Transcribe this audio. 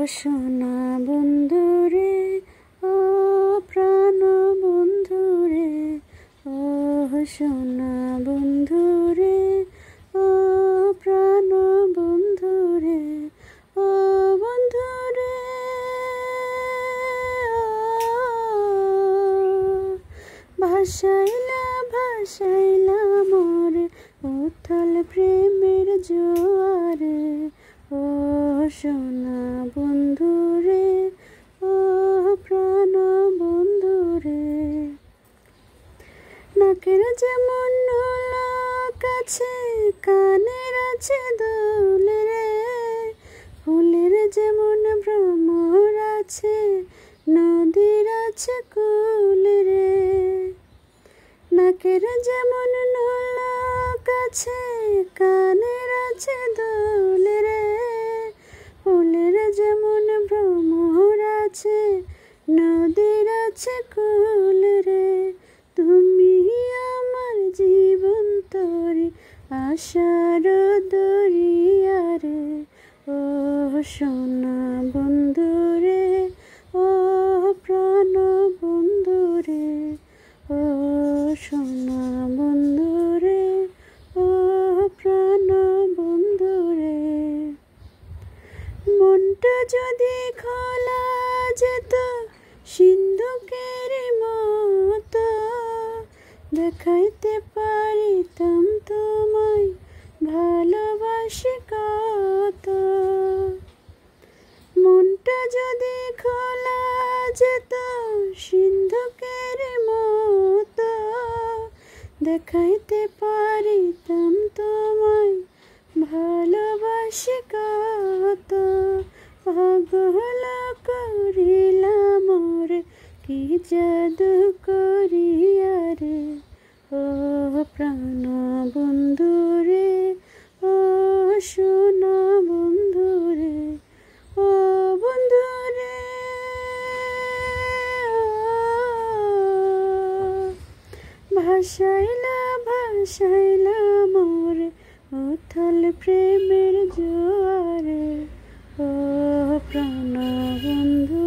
সোনা বন্ধুরে, ও প্রাণ বন্ধুরে, ও সোনা বন্ধুরে, ও প্রাণ বন্ধুরে, ও বন্ধুরে, ভাসাইলা ভাসাইলা মোরে উথাল প্রেমের জোয়ারে, ও সোনা বন্ধুরে, ও প্রাণ বন্ধুরে। নাকের যেমন নলক আছে, কানের আছে দুল রে, ফুলের যেমন ভ্রমর আছে, নদীর আছে কুল রে। নাকের যেমন নলক আছে, কানের আছে দুল রে, ফুলের যেমন ভ্রমর আছে, নদীর আছে কুল রে। তুমি আমার জীবন তরি, আশার দরিয়া রে, ও সোনা বন্ধুরে, ও প্রাণ বন্ধুরে, ও সোনা বন্ধুরে, ও প্রাণ বন্ধুরে। মনটা যদি খোলা যেত সিন্ধুকের মতো, দেখাইতে পারিতাম তোমায় ভালোবাসি কত। মনটা যদি খোলা যেত সিন্ধুকের মতো, দেখাইতে পারিতাম তোমায় ভালোবাসি কত। পাগল করিলাম মোরে কি জাদু করিয়া রে, ও প্রাণ বন্ধুরে, ও সোনা বন্ধুরে, ও বন্ধুরে, ভাসাইলা ভাসাইলা মোরে উথাল প্রেমের জোয়ারে, ও প্রাণ বন্ধু।